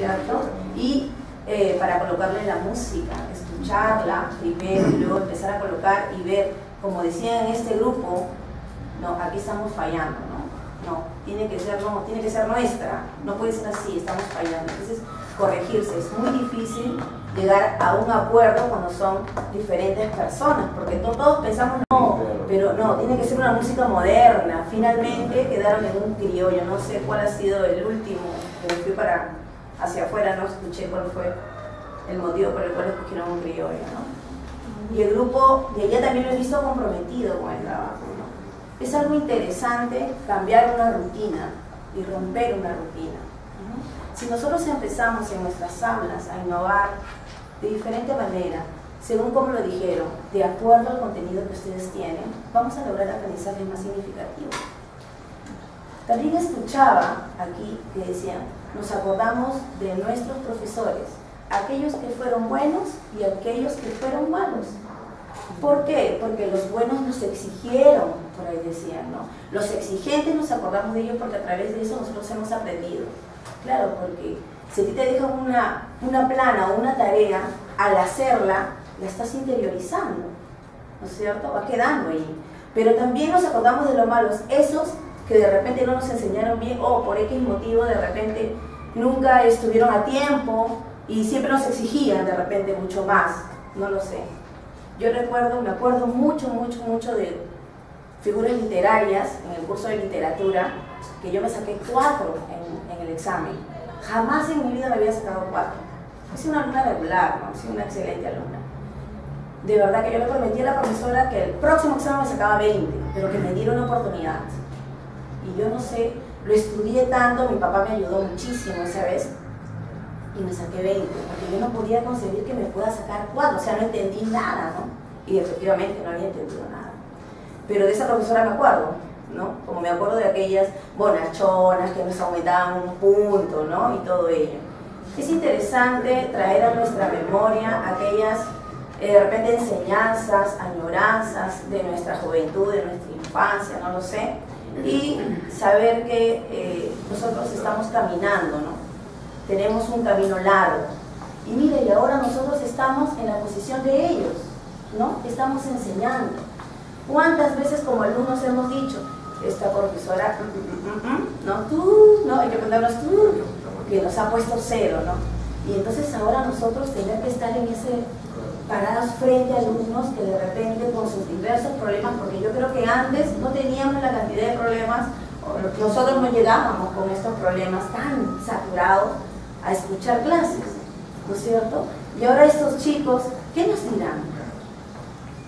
cierto? Y para colocarle la música, escucharla primero y luego empezar a colocar y ver, como decía en este grupo, no, aquí estamos fallando, no, tiene que ser nuestra, no puede ser así, estamos fallando. Entonces, corregirse, es muy difícil llegar a un acuerdo cuando son diferentes personas, porque todos pensamos, no, pero no, tiene que ser una música moderna. Finalmente quedaron en un criollo, no sé cuál ha sido el último, que me fui hacia afuera, no escuché cuál fue el motivo por el cual escogieron un criollo, ¿no? Y el grupo de allá también lo he visto comprometido con el trabajo, ¿no? Es algo interesante cambiar una rutina y romper una rutina, ¿no? Si nosotros empezamos en nuestras aulas a innovar de diferente manera, según como lo dijeron, de acuerdo al contenido que ustedes tienen, vamos a lograr aprendizajes más significativos. También escuchaba aquí que decían, nos acordamos de nuestros profesores, aquellos que fueron buenos y aquellos que fueron malos. ¿Por qué? Porque los buenos nos exigieron, por ahí decían, ¿no? Los exigentes nos acordamos de ellos porque a través de eso nosotros hemos aprendido. Claro, porque si a ti te dejan una plana o una tarea, al hacerla, la estás interiorizando, ¿no es cierto? Va quedando ahí. Pero también nos acordamos de los malos, esos que de repente no nos enseñaron bien o por X motivo de repente nunca estuvieron a tiempo y siempre nos exigían de repente mucho más, no lo sé. Yo me acuerdo mucho de figuras literarias en el curso de literatura, que yo me saqué 4 en el examen. Jamás en mi vida me había sacado 4. He sido una alumna regular, ¿no? He sido una excelente alumna. De verdad que yo le prometí a la profesora que el próximo examen me sacaba 20, pero que me diera una oportunidad. Y yo no sé, lo estudié tanto, mi papá me ayudó muchísimo esa vez, y me saqué 20, porque yo no podía concebir que me pueda sacar 4, o sea, no entendí nada, ¿no? Y efectivamente no había entendido nada. Pero de esa profesora me acuerdo, ¿no? Como me acuerdo de aquellas bonachonas que nos aumentaban un punto, ¿no? Y todo ello. Es interesante traer a nuestra memoria aquellas, de repente, enseñanzas, añoranzas de nuestra juventud, de nuestra infancia, no lo sé, y saber que nosotros estamos caminando, ¿no? Tenemos un camino largo. Y mire, y ahora nosotros estamos en la posición de ellos, ¿no? Estamos enseñando. ¿Cuántas veces como alumnos hemos dicho, esta profesora, no, tú, no, hay que preguntarnos tú, que nos ha puesto 0, ¿no? Y entonces ahora nosotros tenemos que estar en parados frente a alumnos que de repente con sus diversos problemas, porque yo creo que antes no teníamos la cantidad de problemas, nosotros no llegábamos con estos problemas tan saturados a escuchar clases, ¿no es cierto? Y ahora estos chicos, ¿qué nos dirán?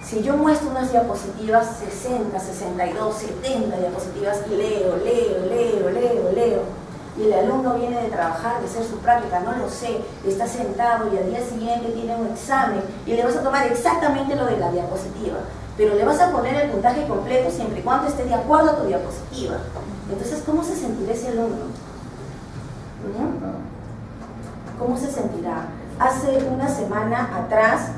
Si yo muestro unas diapositivas, 60, 62, 70 diapositivas, y leo, y el alumno viene de trabajar, de hacer su práctica, no lo sé, está sentado y al día siguiente tiene un examen y le vas a tomar exactamente lo de la diapositiva, pero le vas a poner el puntaje completo siempre y cuando esté de acuerdo a tu diapositiva. Entonces, ¿cómo se sentirá ese alumno? ¿Cómo se sentirá? Hace una semana atrás,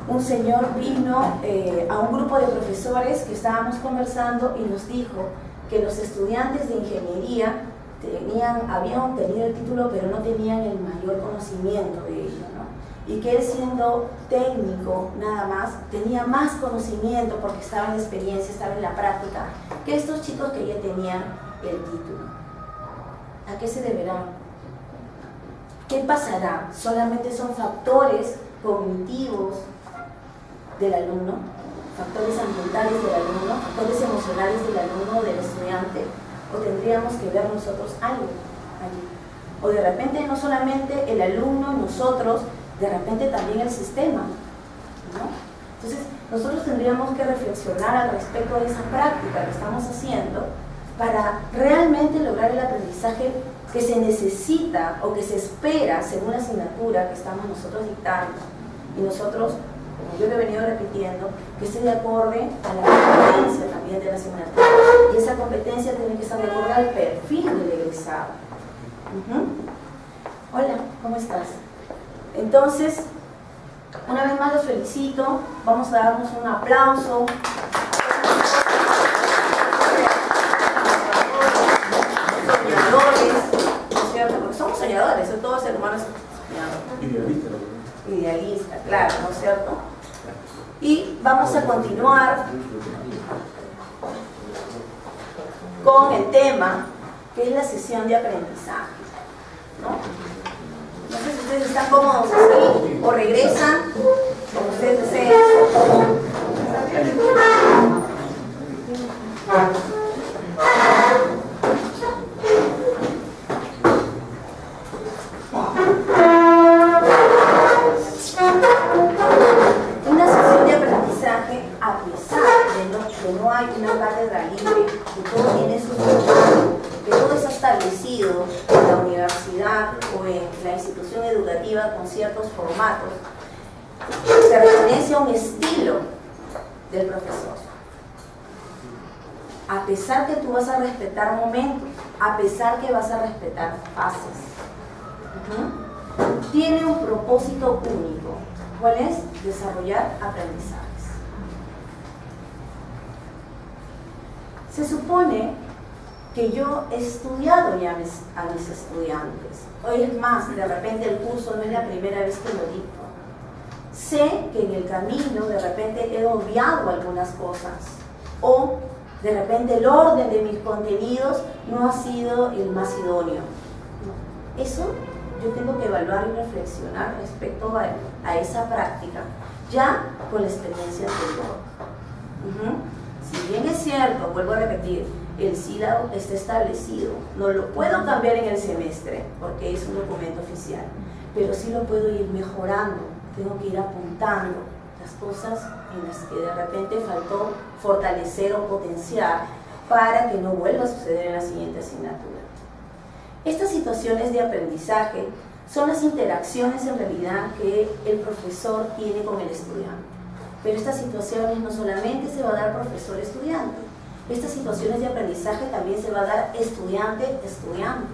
un señor vino a un grupo de profesores que estábamos conversando y nos dijo que los estudiantes de ingeniería habían obtenido el título pero no tenían el mayor conocimiento de ello, ¿no? Y que él, siendo técnico nada más, tenía más conocimiento porque estaba en la experiencia, estaba en la práctica, que estos chicos que ya tenían el título. ¿A qué se deberá? ¿Qué pasará? ¿Solamente son factores cognitivos del alumno, factores ambientales del alumno, factores emocionales del alumno o del estudiante? ¿O tendríamos que ver nosotros algo allí? O de repente no solamente el alumno, nosotros, de repente también el sistema, ¿no? Entonces nosotros tendríamos que reflexionar al respecto de esa práctica que estamos haciendo para realmente lograr el aprendizaje que se necesita o que se espera según la asignatura que estamos nosotros dictando. Y nosotros, como yo lo he venido repitiendo, que esté de acorde a la competencia también de la asignatura. Y esa competencia tiene que estar de acuerdo al perfil del egresado. Hola, ¿cómo estás? Entonces, una vez más los felicito. Vamos a darnos un aplauso. Soñadores, ¿no es cierto? Porque somos soñadores, todos todo ser humano es idealista, claro, ¿no es cierto? Y vamos a continuar con el tema que es la sesión de aprendizaje, ¿no? No sé si ustedes están cómodos así o regresan como ustedes deseen. Una sesión de aprendizaje, a pesar de que no hay una cátedra libre, que todo tiene su formato, que todo está establecido en la universidad o en la institución educativa con ciertos formatos, se pertenece a un estilo del profesor. A pesar que tú vas a respetar momentos, a pesar que vas a respetar fases, tiene un propósito único. ¿Cuál es? Desarrollar aprendizajes. Se supone que yo he estudiado ya a mis estudiantes. Hoy es más, de repente el curso no es la primera vez que lo dicto. Sé que en el camino de repente he obviado algunas cosas o de repente el orden de mis contenidos no ha sido el más idóneo. Eso yo tengo que evaluar y reflexionar respecto a esa práctica, ya con la experiencia anterior. Si bien es cierto, vuelvo a repetir, el sílabo está establecido, no lo puedo cambiar en el semestre porque es un documento oficial, pero sí lo puedo ir mejorando, tengo que ir apuntando las cosas en las que de repente faltó fortalecer o potenciar para que no vuelva a suceder en la siguiente asignatura. Estas situaciones de aprendizaje son las interacciones en realidad que el profesor tiene con el estudiante. Pero estas situaciones no solamente se va a dar profesor-estudiante, estas situaciones de aprendizaje también se va a dar estudiante-estudiante,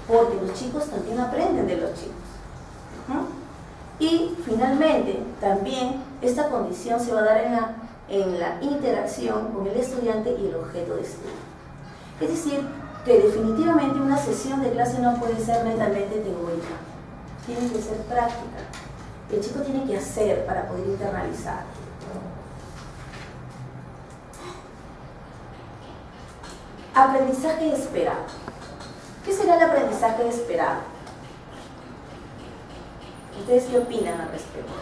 porque los chicos también aprenden de los chicos. Y finalmente, también esta condición se va a dar en la interacción con el estudiante y el objeto de estudio. Es decir, que definitivamente una sesión de clase no puede ser netamente teórica, tiene que ser práctica. El chico tiene que hacer para poder internalizar. Aprendizaje esperado. ¿Qué será el aprendizaje esperado? ¿Ustedes qué opinan al respecto?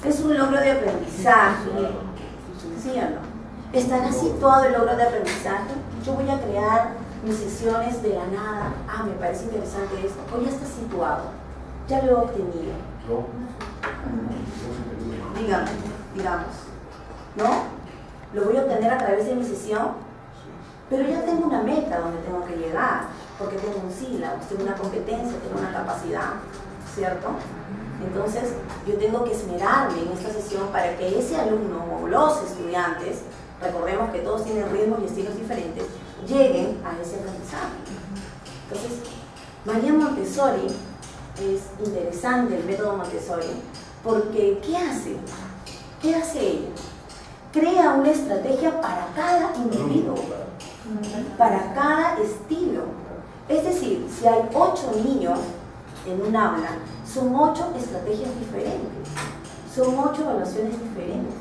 Es un logro de aprendizaje, ¿sí o no? ¿Estará situado el logro de aprendizaje? Yo voy a crear mis sesiones de la nada. Ah, me parece interesante esto. O ya está situado, ya lo he obtenido. Digamos, ¿no? Lo voy a obtener a través de mi sesión, pero ya tengo una meta donde tengo que llegar, porque tengo un sílabo, tengo una competencia, tengo una capacidad, ¿cierto? Entonces, yo tengo que esmerarme en esta sesión para que ese alumno o los estudiantes, recordemos que todos tienen ritmos y estilos diferentes, lleguen a ese aprendizaje. Entonces, María Montessori, es interesante el método Montessori, porque ¿qué hace? ¿Qué hace ella? Crea una estrategia para cada individuo, para cada estilo. Es decir, si hay 8 niños en un aula, son 8 estrategias diferentes, son 8 evaluaciones diferentes.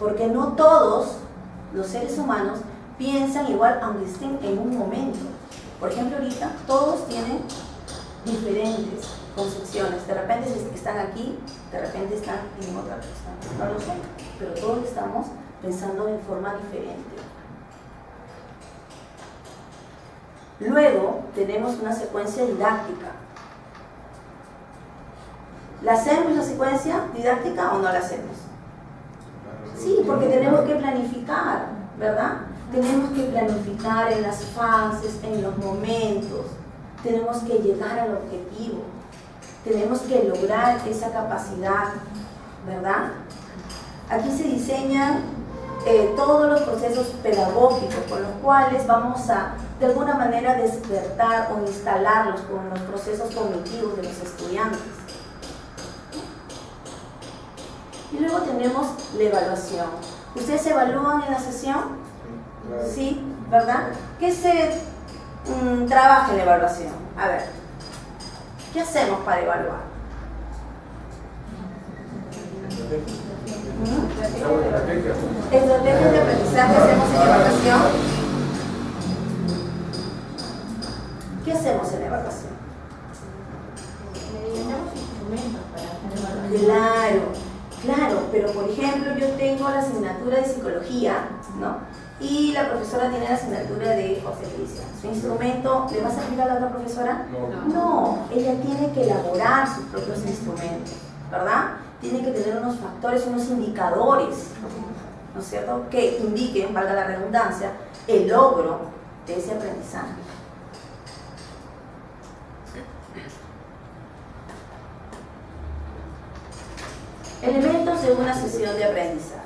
Porque no todos los seres humanos piensan igual aunque estén en un momento. Por ejemplo, ahorita todos tienen diferentes concepciones. De repente están aquí, de repente están en otra cosa. No lo sé, pero todos estamos pensando en forma diferente. Luego tenemos una secuencia didáctica. ¿La hacemos la secuencia didáctica o no la hacemos? Sí, porque tenemos que planificar, ¿verdad? Tenemos que planificar en las fases, en los momentos. Tenemos que llegar al objetivo. Tenemos que lograr esa capacidad, ¿verdad? aquí se diseñan todos los procesos pedagógicos con los cuales vamos a, de alguna manera, despertar o instalarlos con los procesos cognitivos de los estudiantes. Y luego tenemos la evaluación. ¿Ustedes se evalúan en la sesión? Sí, ¿verdad? ¿Qué se trabaja en la evaluación? A ver, ¿qué hacemos para evaluar? Estrategias de aprendizaje hacemos en evaluación. ¿Qué hacemos en la evaluación? Claro, pero por ejemplo yo tengo la asignatura de psicología, ¿no? Y la profesora tiene la asignatura de obstetricia. ¿Su instrumento le va a servir a la otra profesora? No, ella tiene que elaborar sus propios instrumentos, ¿verdad? Tiene que tener unos factores, unos indicadores, ¿no es cierto?, que indiquen, valga la redundancia, el logro de ese aprendizaje. Elementos de una sesión de aprendizaje.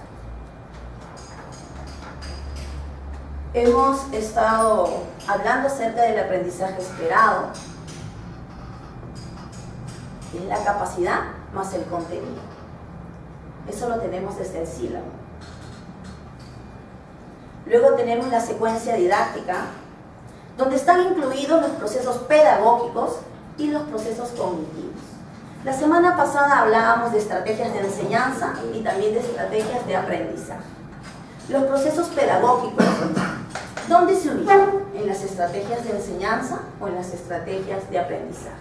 Hemos estado hablando acerca del aprendizaje esperado. Es la capacidad más el contenido. Eso lo tenemos desde el sílabo. Luego tenemos la secuencia didáctica, donde están incluidos los procesos pedagógicos y los procesos cognitivos. La semana pasada hablábamos de estrategias de enseñanza y también de estrategias de aprendizaje. Los procesos pedagógicos, ¿dónde se ubican? ¿En las estrategias de enseñanza o en las estrategias de aprendizaje?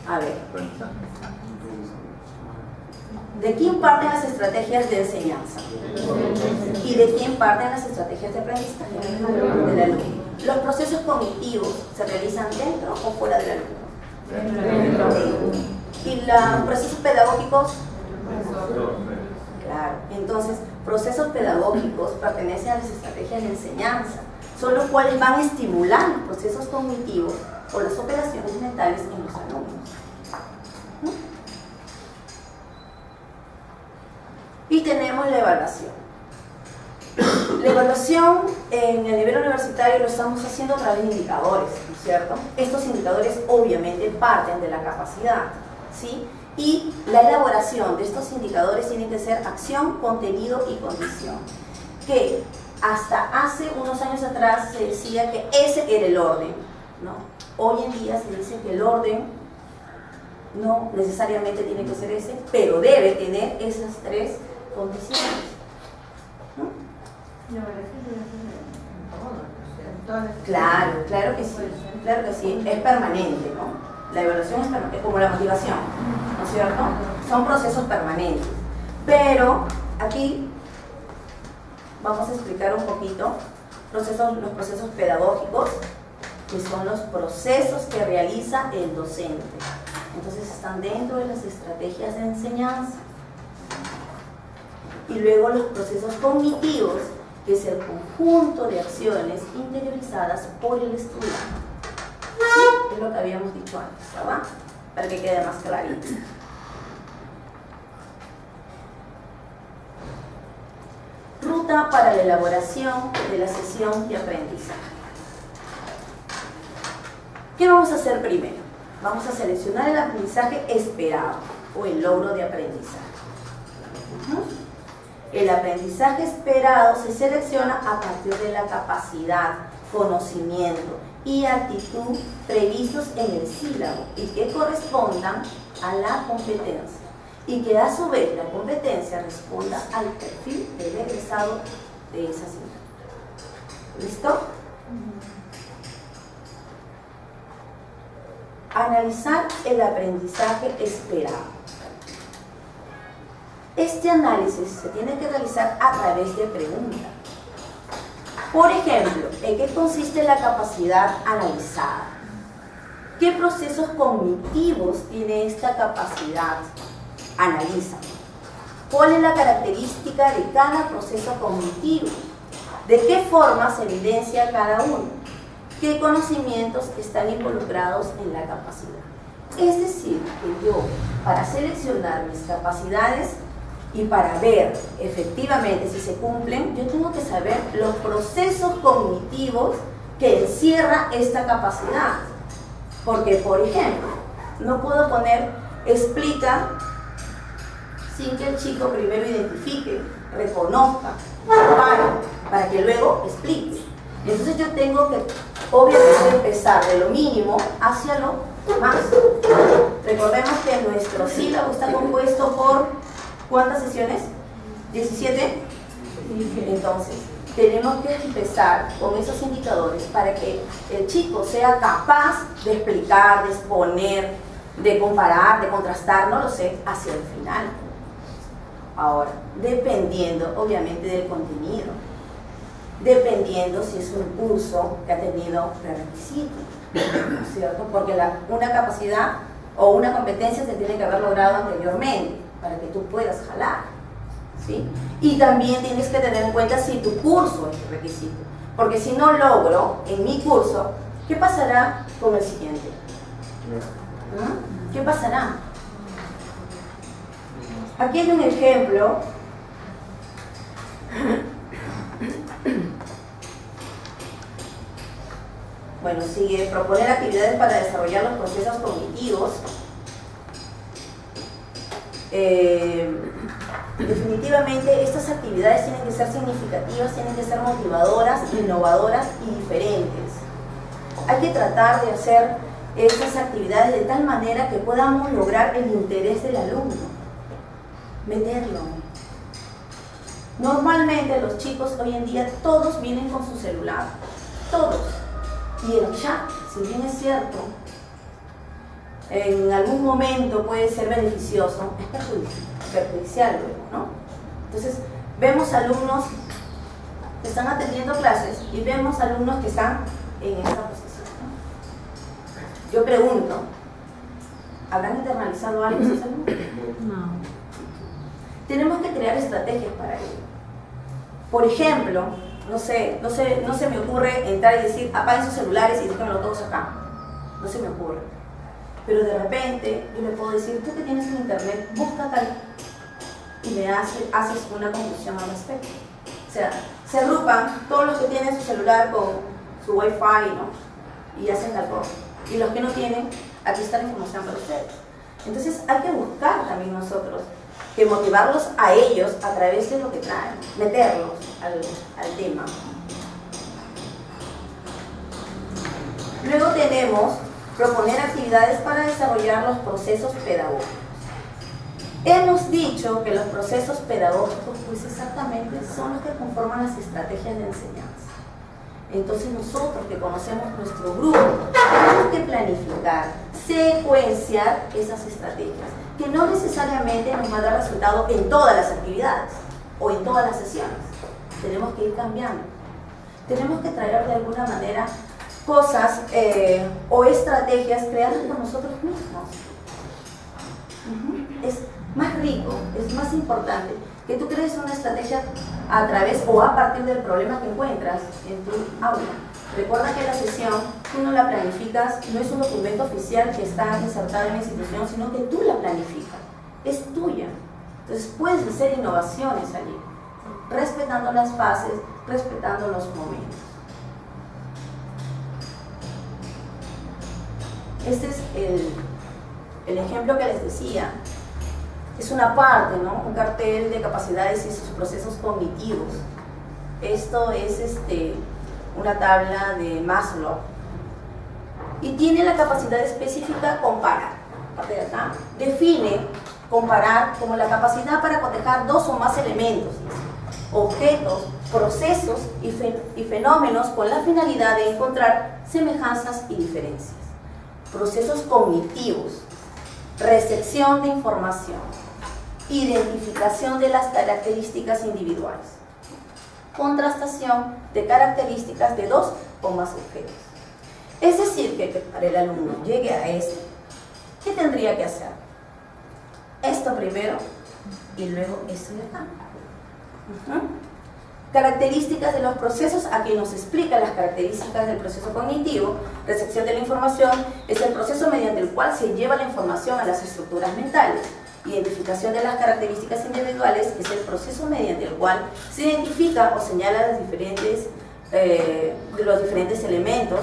A ver, ¿de quién parten las estrategias de enseñanza? ¿Y de quién parten las estrategias de aprendizaje? Del alumno. ¿Los procesos cognitivos se realizan dentro o fuera del alumno? ¿Y los procesos pedagógicos? Claro, entonces, procesos pedagógicos pertenecen a las estrategias de enseñanza, son los cuales van a estimular los procesos cognitivos o las operaciones mentales en los alumnos. Y tenemos la evaluación. La evaluación en el nivel universitario lo estamos haciendo a través de indicadores, ¿no es cierto? Estos indicadores obviamente parten de la capacidad, ¿sí? Y la elaboración de estos indicadores tiene que ser acción, contenido y condición. Que hasta hace unos años atrás se decía que ese era el orden, ¿no? Hoy en día se dice que el orden no necesariamente tiene que ser ese, pero debe tener esas tres condiciones. Claro, claro que sí, es permanente, ¿no? La evaluación es permanente, como la motivación, ¿no es cierto? Son procesos permanentes, pero aquí vamos a explicar un poquito los procesos pedagógicos, que son los procesos que realiza el docente. Entonces están dentro de las estrategias de enseñanza. Y luego los procesos cognitivos, que es el conjunto de acciones interiorizadas por el estudiante. Es lo que habíamos dicho antes, ¿verdad? Para que quede más clarito. Ruta para la elaboración de la sesión de aprendizaje. ¿Qué vamos a hacer primero? Vamos a seleccionar el aprendizaje esperado o el logro de aprendizaje. El aprendizaje esperado se selecciona a partir de la capacidad, conocimiento y actitud previstos en el sílabo y que correspondan a la competencia, y que a su vez la competencia responda al perfil del egresado de esa asignatura. ¿Listo? Analizar el aprendizaje esperado. Este análisis se tiene que realizar a través de preguntas. Por ejemplo, ¿en qué consiste la capacidad analizada? ¿Qué procesos cognitivos tiene esta capacidad? Analiza. ¿Cuál es la característica de cada proceso cognitivo? ¿De qué forma se evidencia cada uno? qué conocimientos están involucrados en la capacidad. Es decir, que yo, para seleccionar mis capacidades y para ver efectivamente si se cumplen, yo tengo que saber los procesos cognitivos que encierra esta capacidad. Porque, por ejemplo, no puedo poner explica sin que el chico primero identifique, reconozca, para que luego explique. Entonces yo tengo que, obviamente, empezar de lo mínimo hacia lo más. Recordemos que nuestro sílabo está compuesto por ¿cuántas sesiones? ¿17? Entonces, tenemos que empezar con esos indicadores para que el chico sea capaz de explicar, de exponer, de comparar, de contrastar, no lo sé, hacia el final. Ahora, dependiendo obviamente del contenido, dependiendo si es un curso que ha tenido prerequisito, ¿no es cierto? Porque una capacidad o una competencia se tiene que haber logrado anteriormente para que tú puedas jalar, ¿sí? Y también tienes que tener en cuenta si tu curso es requisito, porque si no logro en mi curso, ¿qué pasará con el siguiente? ¿Qué pasará? Aquí hay un ejemplo. Bueno, sigue proponer actividades para desarrollar los procesos cognitivos. Definitivamente estas actividades tienen que ser significativas, tienen que ser motivadoras, innovadoras y diferentes. Hay que tratar de hacer estas actividades de tal manera que podamos lograr el interés del alumno, meterlo. Normalmente los chicos hoy en día todos vienen con su celular, todos, y el chat, si bien es cierto, en algún momento puede ser beneficioso, es perjudicial luego, ¿no? Entonces vemos alumnos que están atendiendo clases y vemos alumnos que están en esta posición, ¿no? Yo pregunto, ¿habrán internalizado algo esos alumnos? No. Tenemos que crear estrategias para ello. Por ejemplo, no se me ocurre entrar y decir apaguen sus celulares y déjenlo todos acá. No se me ocurre. Pero de repente yo le puedo decir, tú que tienes un internet, busca tal y me haces una conclusión al respecto. O sea, se agrupan todos los que tienen su celular con su wifi, ¿no? Y hacen tal cosa. Y los que no tienen, aquí está la información para ustedes. Entonces hay que buscar también nosotros que motivarlos a ellos a través de lo que traen, meterlos al tema. Luego tenemos proponer actividades para desarrollar los procesos pedagógicos. Hemos dicho que los procesos pedagógicos pues exactamente son los que conforman las estrategias de enseñanza. Entonces nosotros que conocemos nuestro grupo tenemos que planificar, secuenciar esas estrategias, que no necesariamente nos va a dar resultado en todas las actividades o en todas las sesiones. Tenemos que ir cambiando. Tenemos que traer de alguna manera cosas o estrategias creadas por nosotros mismos. Es más rico, es más importante que tú crees una estrategia a través o a partir del problema que encuentras en tu aula. Recuerda que la sesión tú no la planificas, no es un documento oficial que está insertado en la institución, sino que tú la planificas, es tuya. Entonces puedes hacer innovaciones allí, respetando las fases, respetando los momentos. Este es el ejemplo que les decía. Es una parte, ¿no? Un cartel de capacidades y sus procesos cognitivos. Esto es una tabla de Maslow. Y tiene la capacidad específica comparar. Parte de acá. Define comparar como la capacidad para cotejar dos o más elementos, objetos, procesos y fenómenos con la finalidad de encontrar semejanzas y diferencias. Procesos cognitivos, recepción de información, identificación de las características individuales, contrastación de características de dos o más objetos. Es decir, que para el alumno llegue a esto, ¿qué tendría que hacer? Esto primero y luego esto de acá. Características de los procesos. Aquí nos explica las características del proceso cognitivo. Recepción de la información es el proceso mediante el cual se lleva la información a las estructuras mentales. Identificación de las características individuales es el proceso mediante el cual se identifica o señala los diferentes elementos.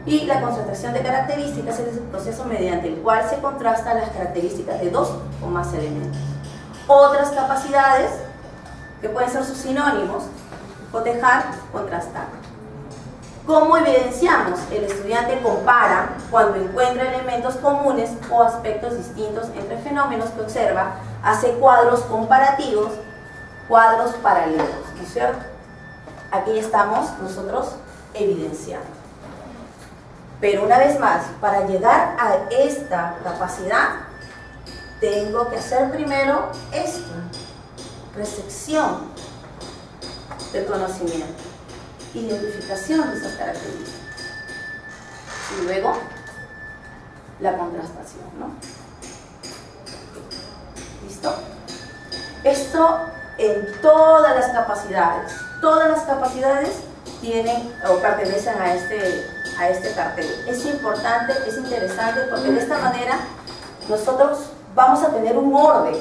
Y la concentración de características es el proceso mediante el cual se contrastan las características de dos o más elementos. Otras capacidades que pueden ser sus sinónimos: cotejar, contrastar. ¿Cómo evidenciamos? El estudiante compara cuando encuentra elementos comunes o aspectos distintos entre fenómenos que observa, hace cuadros comparativos, cuadros paralelos, ¿no es cierto? Aquí estamos nosotros evidenciando. Pero una vez más, para llegar a esta capacidad, tengo que hacer primero esto: recepción del conocimiento, identificación de esas características y luego la contrastación, ¿no? ¿Listo? Esto en todas las capacidades tienen o pertenecen a este cartel. Es importante, es interesante, porque de esta manera nosotros vamos a tener un orden,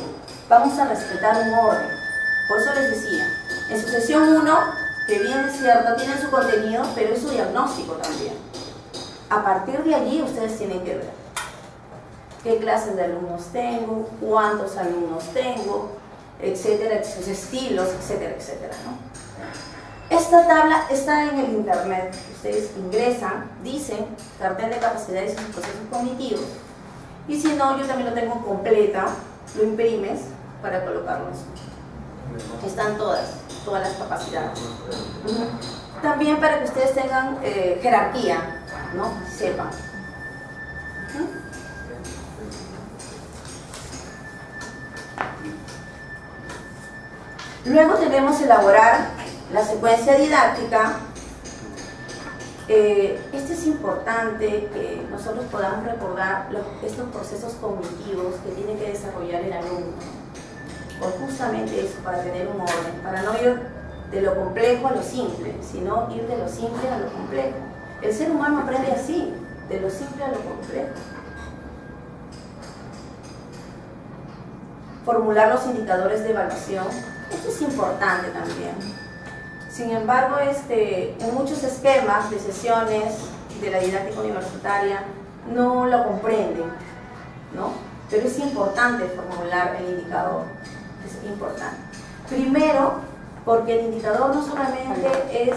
vamos a respetar un orden. Por eso les decía, en su sesión 1, que bien es cierto, tienen su contenido, pero es su diagnóstico también. A partir de allí ustedes tienen que ver qué clases de alumnos tengo, cuántos alumnos tengo, etcétera, sus estilos, etcétera, etcétera, ¿no? Esta tabla está en el internet. Ustedes ingresan, dicen cartel de capacidades y sus procesos cognitivos, y si no, yo también lo tengo completa, lo imprimes para colocarlo. Están todas las capacidades. También para que ustedes tengan jerarquía, ¿no? Sepan. Luego tenemos elaborar la secuencia didáctica. Esto es importante que nosotros podamos recordar estos procesos cognitivos que tiene que desarrollar el alumno, por justamente eso, para tener un orden, para no ir de lo complejo a lo simple, sino ir de lo simple a lo complejo. El ser humano aprende así, de lo simple a lo complejo. Formular los indicadores de evaluación, esto es importante también. Sin embargo, en muchos esquemas de sesiones de la didáctica universitaria no lo comprenden, ¿no? Pero es importante formular el indicador, es importante. Primero, porque el indicador no solamente es,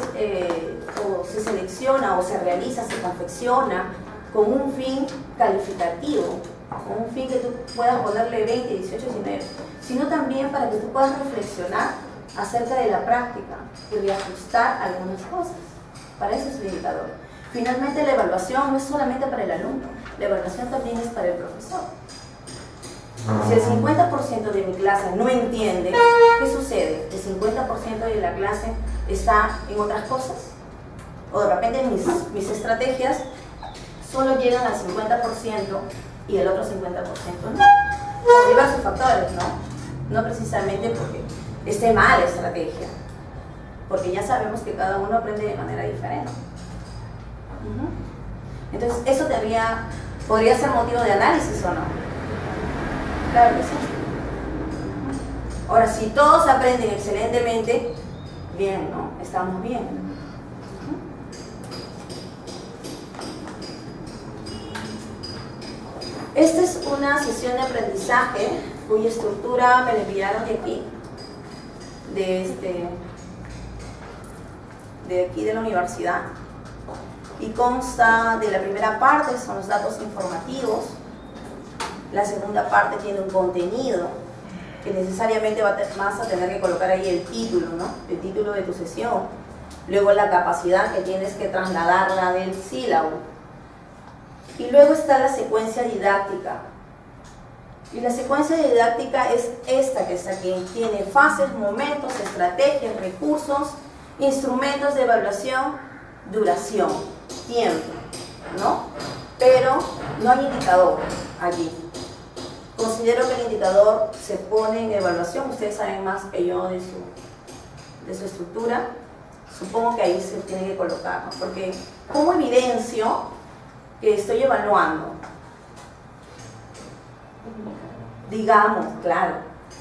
o se selecciona o se realiza, se confecciona con un fin calificativo, con un fin que tú puedas ponerle 20, 18, 19, sino también para que tú puedas reflexionar acerca de la práctica y reajustar algunas cosas. Para eso es el indicador. Finalmente, la evaluación no es solamente para el alumno, la evaluación también es para el profesor. Si el 50% de mi clase no entiende, ¿qué sucede? El 50% de la clase está en otras cosas, o de repente mis estrategias solo llegan al 50% y el otro 50% no. Por diversos factores, no precisamente porque esté mal la estrategia, porque ya sabemos que cada uno aprende de manera diferente. Entonces, eso podría ser motivo de análisis o no. Claro que sí. Ahora, si todos aprenden excelentemente, bien, ¿no? Estamos bien. Esta es una sesión de aprendizaje cuya estructura me la enviaron de aquí, de aquí de la universidad, y consta de la primera parte, son los datos informativos. La segunda parte tiene un contenido que necesariamente vas a tener que colocar ahí el título, ¿no? El título de tu sesión. Luego la capacidad que tienes que trasladarla del sílabo. Y luego está la secuencia didáctica. Y la secuencia didáctica es esta que está aquí. Tiene fases, momentos, estrategias, recursos, instrumentos de evaluación, duración, tiempo, ¿no? Pero no hay indicador allí. Considero que el indicador se pone en evaluación. Ustedes saben más que yo de su estructura. Supongo que ahí se tiene que colocar, ¿no? Porque ¿cómo evidencio que estoy evaluando? Digamos, claro,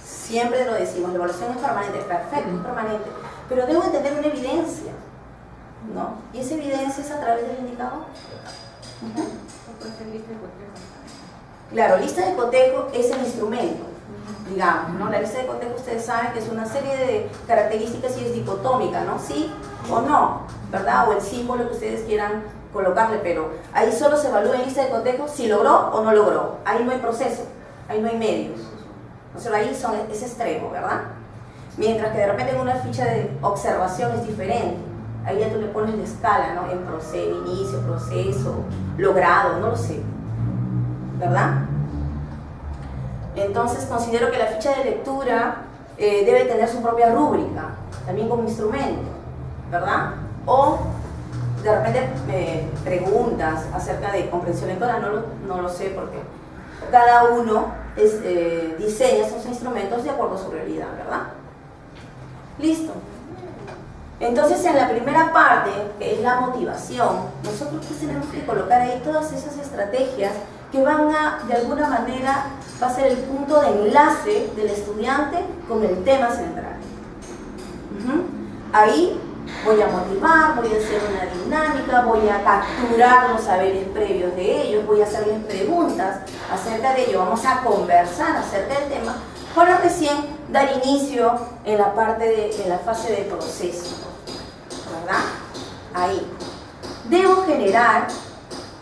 siempre lo decimos, la evaluación es permanente, perfecto, es permanente, pero debo de tener una evidencia, ¿no? Y esa evidencia es a través del indicador. Claro, lista de cotejo es el instrumento, digamos, ¿no? La lista de cotejo ustedes saben que es una serie de características y es dicotómica, ¿no? Sí o no, ¿verdad? O el símbolo que ustedes quieran colocarle, pero ahí solo se evalúa en lista de cotejo si logró o no logró. Ahí no hay proceso, ahí no hay medios. O sea, ahí es extremo, ¿verdad? Mientras que de repente en una ficha de observación es diferente. Ahí ya tú le pones la escala, ¿no? En proceso, inicio, proceso, logrado, no lo sé, ¿verdad? Entonces considero que la ficha de lectura debe tener su propia rúbrica, también como instrumento, ¿verdad? O de repente preguntas acerca de comprensión lectora, no lo sé porque cada uno diseña sus instrumentos de acuerdo a su realidad, ¿verdad? Listo. Entonces en la primera parte, que es la motivación, nosotros pues tenemos que colocar ahí todas esas estrategias que van a, de alguna manera, va a ser el punto de enlace del estudiante con el tema central. Ahí voy a motivar, voy a hacer una dinámica, voy a capturar los saberes previos de ellos, voy a hacerles preguntas acerca de ello, vamos a conversar acerca del tema, para recién dar inicio en la parte en la fase de proceso, ¿verdad? Ahí. Debo generar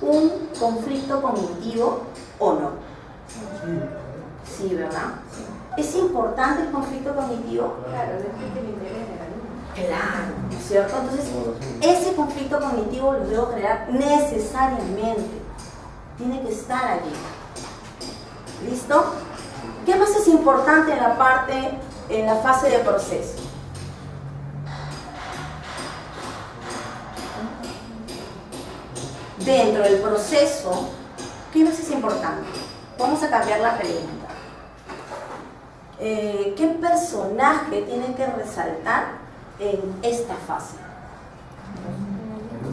un conflicto cognitivo o no. Sí, ¿verdad? ¿Es importante el conflicto cognitivo? Claro, después que le interesa el alumno. Claro, ¿no es cierto? Entonces, ese conflicto cognitivo lo debo generar necesariamente. Tiene que estar allí. ¿Listo? ¿Qué más es importante en la fase de proceso? Dentro del proceso, ¿qué más es importante? Vamos a cambiar la pregunta. ¿Qué personaje tiene que resaltar en esta fase?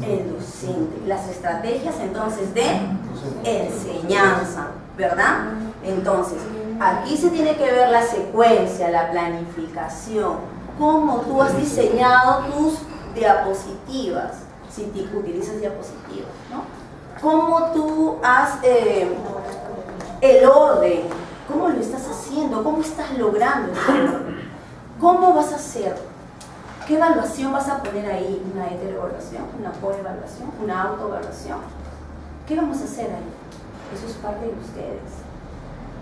El docente. Las estrategias entonces de enseñanza, ¿verdad? Entonces, aquí se tiene que ver la secuencia, la planificación, cómo tú has diseñado tus diapositivas, si utilizas diapositivas, ¿no? Cómo tú has el orden, cómo lo estás haciendo, cómo estás logrando ese orden, cómo vas a hacer, qué evaluación vas a poner ahí, una heteroevaluación, una coevaluación, una autoevaluación, ¿qué vamos a hacer ahí? Eso es parte de ustedes.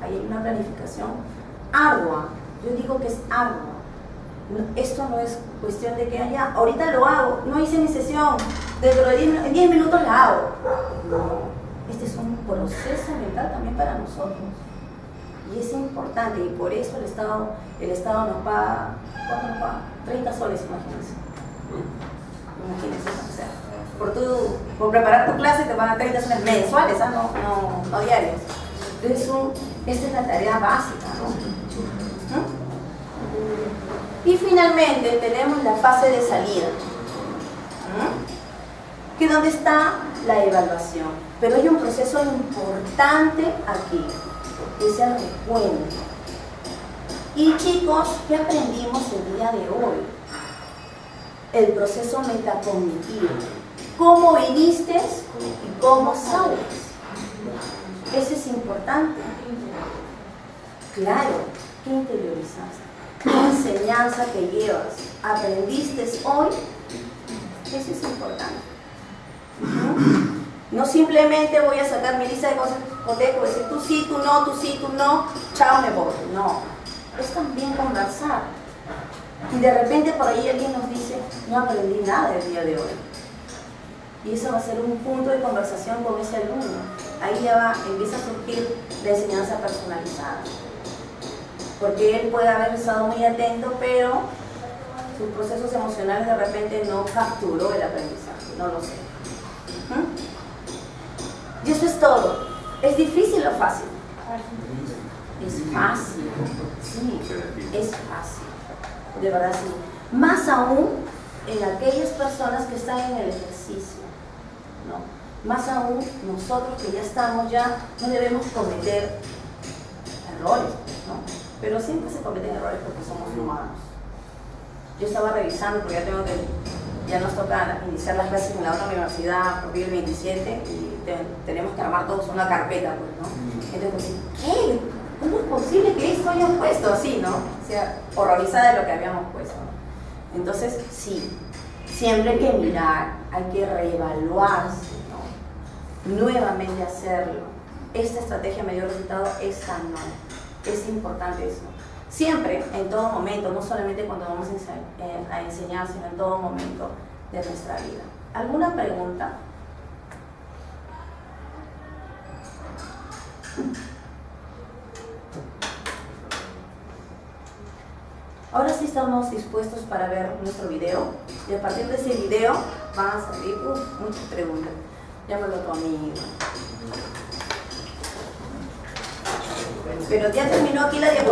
Ahí hay una planificación ardua, yo digo que es ardua. Esto no es cuestión de que ahorita lo hago, no hice mi sesión, dentro de 10 minutos la hago. No, este es un proceso mental también para nosotros. Y es importante, y por eso el Estado nos paga, ¿cuánto nos paga? 30 soles, imagínense. Imagínense, o sea, por preparar tu clase te pagan 30 soles mensuales, no diarios. Entonces, esta es la tarea básica, ¿no? Y finalmente tenemos la fase de salida, que es donde está la evaluación. Pero hay un proceso importante aquí, que es el recuento. Y chicos, ¿qué aprendimos el día de hoy? El proceso metacognitivo. ¿Cómo viniste y cómo sales? Ese es importante. Claro, ¿qué interiorizaste? ¿Qué enseñanza que llevas? ¿Aprendiste hoy? Eso es importante. No simplemente voy a sacar mi lista de cosas, decir tú sí, tú no, tú sí, tú no, chao, me voy. No, es también conversar. Y de repente por ahí alguien nos dice, no aprendí nada el día de hoy. Y eso va a ser un punto de conversación con ese alumno. Ahí ya empieza a surgir la enseñanza personalizada. Porque él puede haber estado muy atento, pero sus procesos emocionales de repente no capturó el aprendizaje, no lo sé. Y eso es todo. ¿Es difícil o fácil? Es fácil, sí, es fácil, de verdad sí. Más aún en aquellas personas que están en el ejercicio, ¿no? Más aún nosotros que ya estamos, ya no debemos cometer errores, ¿no? Pero siempre se cometen errores porque somos humanos. Yo estaba revisando, porque ya nos toca iniciar las clases en la otra universidad a partir del 27 y tenemos que armar todos una carpeta, pues, ¿no? Entonces, ¿qué? ¿Cómo es posible que esto hayamos puesto así, no? O sea, horrorizada de lo que habíamos puesto, ¿no? Entonces, sí, siempre hay que mirar, hay que reevaluarse, ¿no? Nuevamente hacerlo. Esta estrategia me dio resultado, esta no. Es importante eso. Siempre, en todo momento, no solamente cuando vamos a enseñar, sino en todo momento de nuestra vida. ¿Alguna pregunta? Ahora sí estamos dispuestos para ver nuestro video y a partir de ese video van a salir muchas preguntas. Llámalo a tu amigo. Pero ya terminó aquí la diapositiva.